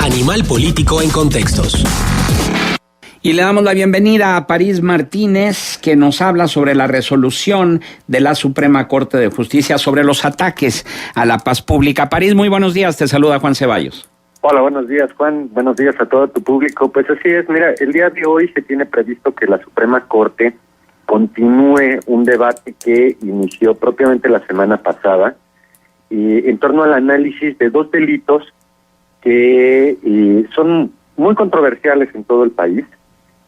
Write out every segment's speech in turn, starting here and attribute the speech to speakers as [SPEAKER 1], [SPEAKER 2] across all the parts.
[SPEAKER 1] Animal Político en Contextos.
[SPEAKER 2] Y le damos la bienvenida a París Martínez, que nos habla sobre la resolución de la Suprema Corte de Justicia sobre los ataques a la paz pública. París, muy buenos días, te saluda Juan Ceballos.
[SPEAKER 3] Hola, buenos días, Juan. Buenos días a todo tu público. Pues así es, mira, el día de hoy se tiene previsto que la Suprema Corte continúe un debate que inició propiamente la semana pasada en torno al análisis de dos delitos que son muy controversiales en todo el país,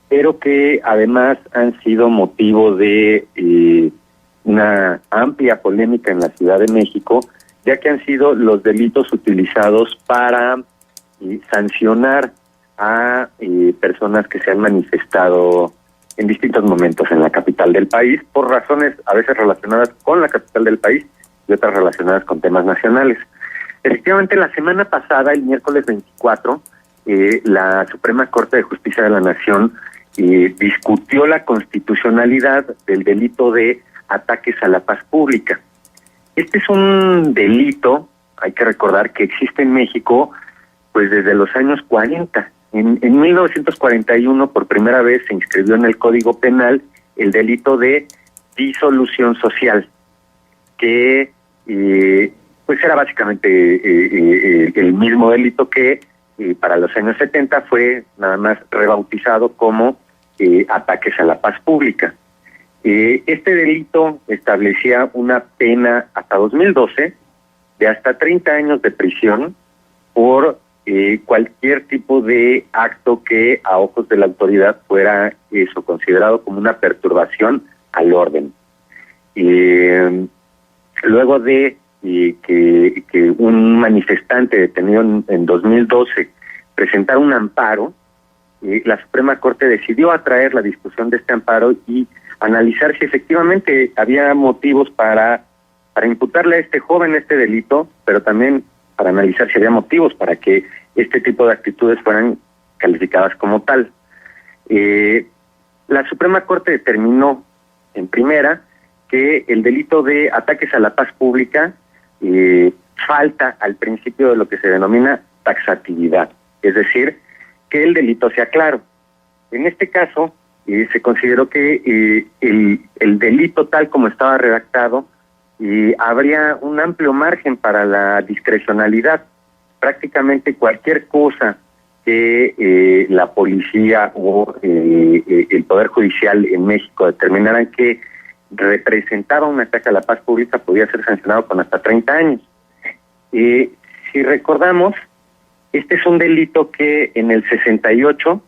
[SPEAKER 3] pero que además han sido motivo de una amplia polémica en la Ciudad de México, ya que han sido los delitos utilizados para sancionar a personas que se han manifestado en distintos momentos en la capital del país, por razones a veces relacionadas con la capital del país y otras relacionadas con temas nacionales. Efectivamente, la semana pasada, el miércoles 24, la Suprema Corte de Justicia de la Nación discutió la constitucionalidad del delito de ataques a la paz pública. Este es un delito, hay que recordar, que existe en México pues desde los años 40. En 1941, por primera vez, se inscribió en el Código Penal el delito de disolución social, que pues era básicamente el mismo delito que para los años 70 fue nada más rebautizado como ataques a la paz pública. Este delito establecía una pena hasta 2012 de hasta 30 años de prisión por cualquier tipo de acto que a ojos de la autoridad fuera eso considerado como una perturbación al orden. Luego de que un manifestante detenido en 2012 presentara un amparo, la Suprema Corte decidió atraer la discusión de este amparo y analizar si efectivamente había motivos para imputarle a este joven este delito, pero también para analizar si había motivos para que este tipo de actitudes fueran calificadas como tal. La Suprema Corte determinó en primera que el delito de ataques a la paz pública falta al principio de lo que se denomina taxatividad, es decir, que el delito sea claro. En este caso, se consideró que el delito tal como estaba redactado habría un amplio margen para la discrecionalidad. Prácticamente cualquier cosa que la policía o el Poder Judicial en México determinaran que representaba un ataque a la paz pública podía ser sancionado con hasta 30 años. Si recordamos, este es un delito que en el 68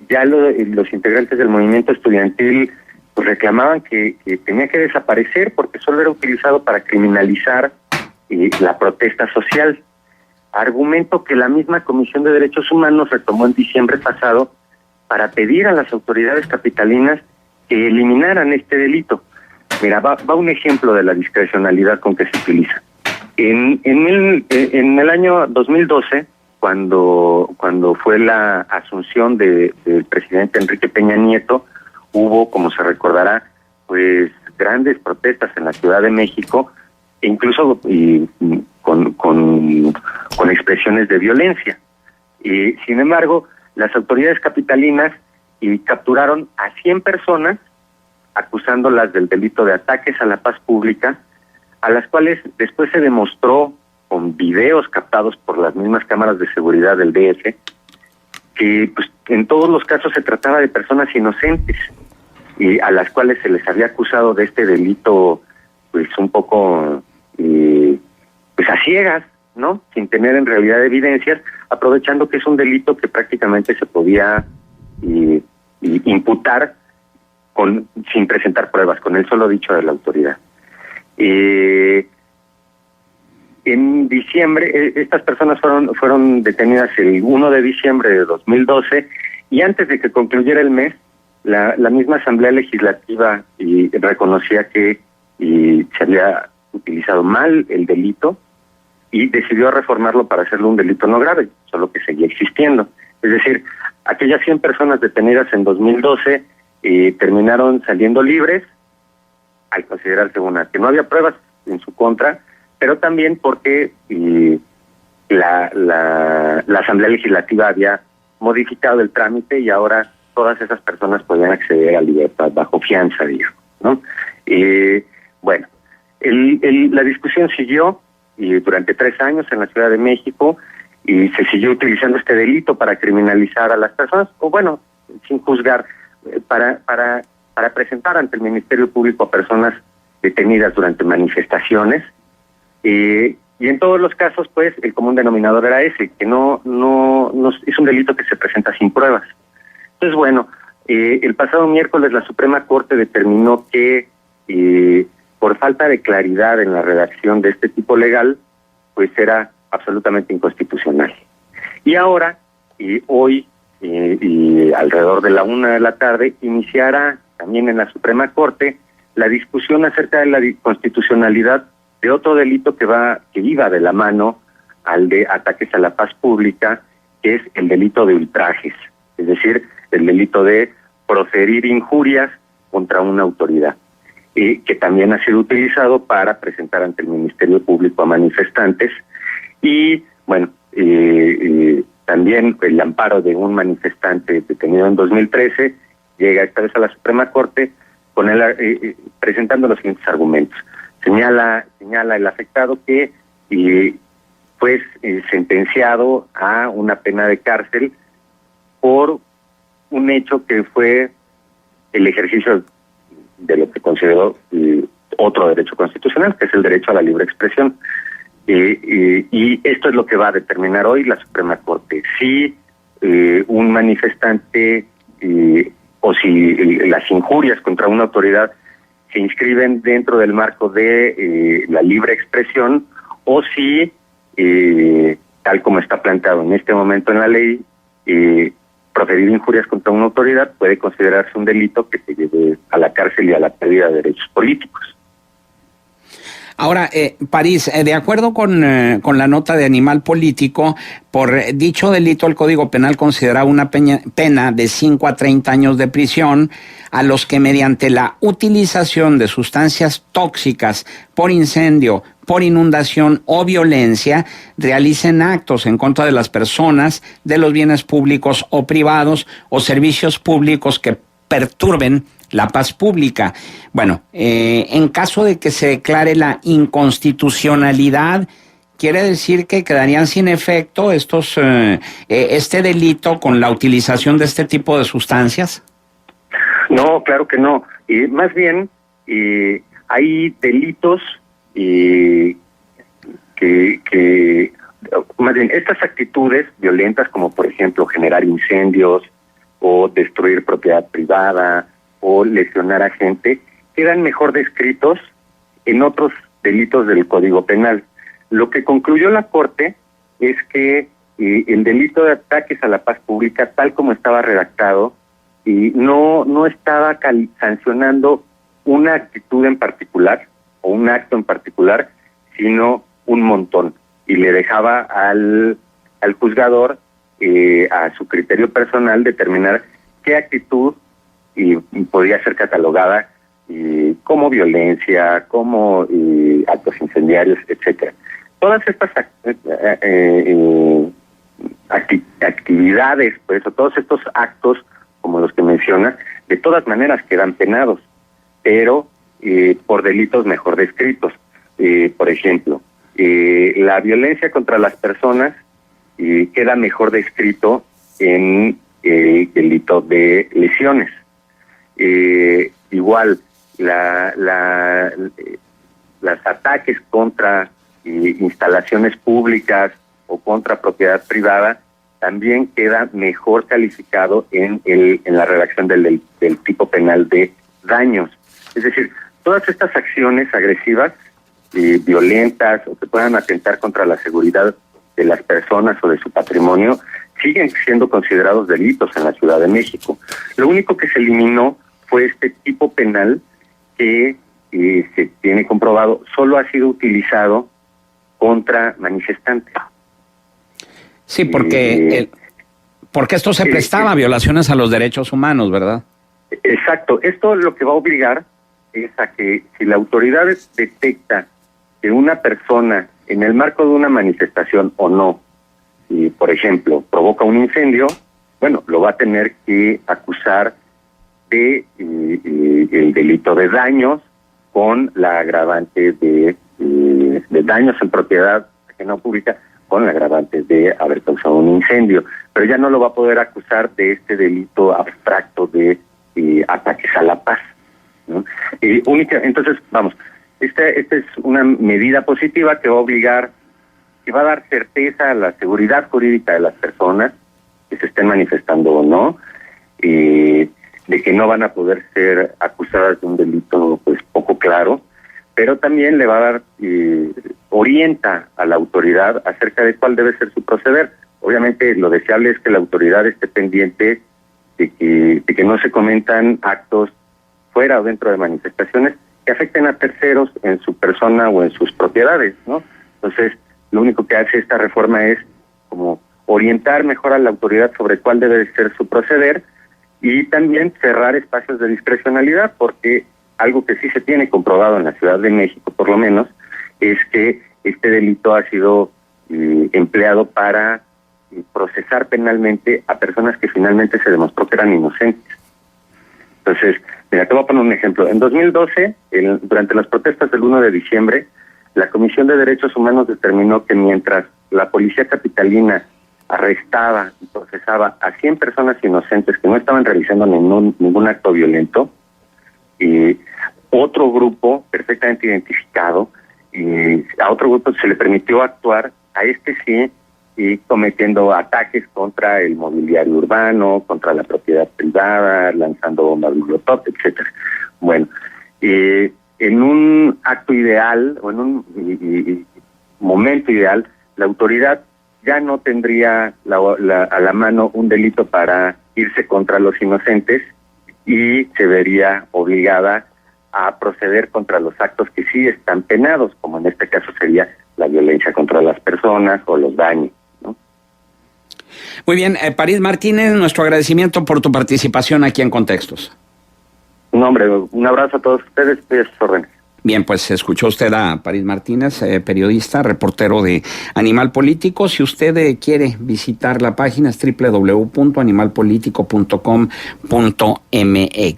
[SPEAKER 3] ya los integrantes del movimiento estudiantil pues reclamaban que tenía que desaparecer porque solo era utilizado para criminalizar la protesta social. Argumento que la misma Comisión de Derechos Humanos retomó en diciembre pasado para pedir a las autoridades capitalinas que eliminaran este delito. Mira, va un ejemplo de la discrecionalidad con que se utiliza. En el año 2012, cuando fue la asunción del presidente Enrique Peña Nieto, hubo, como se recordará, pues grandes protestas en la Ciudad de México, e incluso con expresiones de violencia. Sin embargo, las autoridades capitalinas capturaron a 100 personas, acusándolas del delito de ataques a la paz pública, a las cuales después se demostró con videos captados por las mismas cámaras de seguridad del DF, que pues, en todos los casos se trataba de personas inocentes, a las cuales se les había acusado de este delito pues un poco pues a ciegas, ¿no? Sin tener en realidad evidencias, aprovechando que es un delito que prácticamente se podía imputar sin presentar pruebas, con el solo dicho de la autoridad. En diciembre, estas personas fueron detenidas el 1 de diciembre de 2012, y antes de que concluyera el mes, la misma Asamblea Legislativa reconocía que se había utilizado mal el delito y decidió reformarlo para hacerlo un delito no grave, solo que seguía existiendo. Es decir, aquellas 100 personas detenidas en 2012 terminaron saliendo libres al considerarse que no había pruebas en su contra, pero también porque la Asamblea Legislativa había modificado el trámite y ahora todas esas personas podían acceder a libertad bajo fianza, dijo, ¿no? Bueno, la discusión siguió y durante 3 años en la Ciudad de México y se siguió utilizando este delito para criminalizar a las personas, o bueno, sin juzgar, para presentar ante el Ministerio Público a personas detenidas durante manifestaciones. Y en todos los casos, pues, el común denominador era ese, que no es un delito que se presenta sin pruebas. Entonces, bueno, el pasado miércoles la Suprema Corte determinó que por falta de claridad en la redacción de este tipo legal, pues era absolutamente inconstitucional. Y ahora, hoy, y alrededor de la 1:00 p.m, iniciará también en la Suprema Corte la discusión acerca de la constitucionalidad de otro delito que iba de la mano al de ataques a la paz pública, que es el delito de ultrajes, es decir, el delito de proferir injurias contra una autoridad, que también ha sido utilizado para presentar ante el Ministerio Público a manifestantes. Y bueno, también el amparo de un manifestante detenido en 2013 llega esta vez a la Suprema Corte con presentando los siguientes argumentos. Señala el afectado que fue sentenciado a una pena de cárcel por un hecho que fue el ejercicio de lo que consideró otro derecho constitucional, que es el derecho a la libre expresión. Y esto es lo que va a determinar hoy la Suprema Corte. Si un manifestante o si las injurias contra una autoridad se inscriben dentro del marco de la libre expresión, o si, tal como está planteado en este momento en la ley, proferir injurias contra una autoridad puede considerarse un delito que te lleve a la cárcel y a la pérdida de derechos políticos.
[SPEAKER 2] Ahora, París, de acuerdo con la nota de Animal Político, por dicho delito el Código Penal considera una pena de 5 a 30 años de prisión a los que mediante la utilización de sustancias tóxicas por incendio, por inundación o violencia realicen actos en contra de las personas, de los bienes públicos o privados o servicios públicos que perturben la paz pública. Bueno, en caso de que se declare la inconstitucionalidad, ¿quiere decir que quedarían sin efecto este delito con la utilización de este tipo de sustancias?
[SPEAKER 3] No, claro que no. Más bien, hay delitos más bien, estas actitudes violentas, como por ejemplo generar incendios o destruir propiedad privada o lesionar a gente, quedan mejor descritos en otros delitos del Código Penal. Lo que concluyó la Corte es que el delito de ataques a la paz pública, tal como estaba redactado, no estaba sancionando una actitud en particular o un acto en particular, sino un montón, y le dejaba al juzgador a su criterio personal determinar qué actitud podía ser catalogada como violencia, como actos incendiarios, etcétera. Todas estas actividades, por eso todos estos actos, como los que menciona, de todas maneras quedan penados, pero por delitos mejor descritos. Por ejemplo, la violencia contra las personas queda mejor descrito en el delito de lesiones. Igual, los ataques contra instalaciones públicas o contra propiedad privada también queda mejor calificado en la redacción del tipo penal de daños. Es decir, todas estas acciones agresivas, violentas o que puedan atentar contra la seguridad de las personas o de su patrimonio, siguen siendo considerados delitos en la Ciudad de México. Lo único que se eliminó fue este tipo penal que se tiene comprobado solo ha sido utilizado contra manifestantes.
[SPEAKER 2] Sí, porque esto se prestaba a violaciones a los derechos humanos, ¿verdad?
[SPEAKER 3] Exacto. Esto lo que va a obligar es a que si la autoridad detecta que una persona en el marco de una manifestación o no, si por ejemplo provoca un incendio, bueno, lo va a tener que acusar de el delito de daños con la agravante de daños en propiedad ajena o pública con la agravante de haber causado un incendio, pero ya no lo va a poder acusar de este delito abstracto de ataques a la paz, ¿no? Entonces, vamos, esta es una medida positiva que va a obligar, que va a dar certeza a la seguridad jurídica de las personas que se estén manifestando o no, de que no van a poder ser acusadas de un delito pues poco claro, pero también le va a dar, orienta a la autoridad acerca de cuál debe ser su proceder. Obviamente lo deseable es que la autoridad esté pendiente de que no se cometan actos fuera o dentro de manifestaciones que afecten a terceros en su persona o en sus propiedades, ¿no? Entonces, lo único que hace esta reforma es como orientar mejor a la autoridad sobre cuál debe ser su proceder y también cerrar espacios de discrecionalidad, porque algo que sí se tiene comprobado en la Ciudad de México, por lo menos, es que este delito ha sido empleado para procesar penalmente a personas que finalmente se demostró que eran inocentes. Entonces, mira, te voy a poner un ejemplo. En 2012, durante las protestas del 1 de diciembre, la Comisión de Derechos Humanos determinó que mientras la policía capitalina arrestaba y procesaba a 100 personas inocentes que no estaban realizando ningún acto violento, otro grupo perfectamente identificado, a otro grupo se le permitió actuar, a este sí, cometiendo ataques contra el mobiliario urbano, contra la propiedad privada, lanzando bombas molotov, etcétera. Bueno, en un acto ideal o en un momento ideal, la autoridad ya no tendría a la mano un delito para irse contra los inocentes y se vería obligada a proceder contra los actos que sí están penados, como en este caso sería la violencia contra las personas o los daños, ¿no?
[SPEAKER 2] Muy bien, París Martínez, nuestro agradecimiento por tu participación aquí en Contextos.
[SPEAKER 3] No, hombre, un abrazo a todos ustedes y a sus órdenes.
[SPEAKER 2] Bien, pues escuchó usted a París Martínez, periodista, reportero de Animal Político. Si usted quiere visitar la página es www.animalpolitico.com.mx.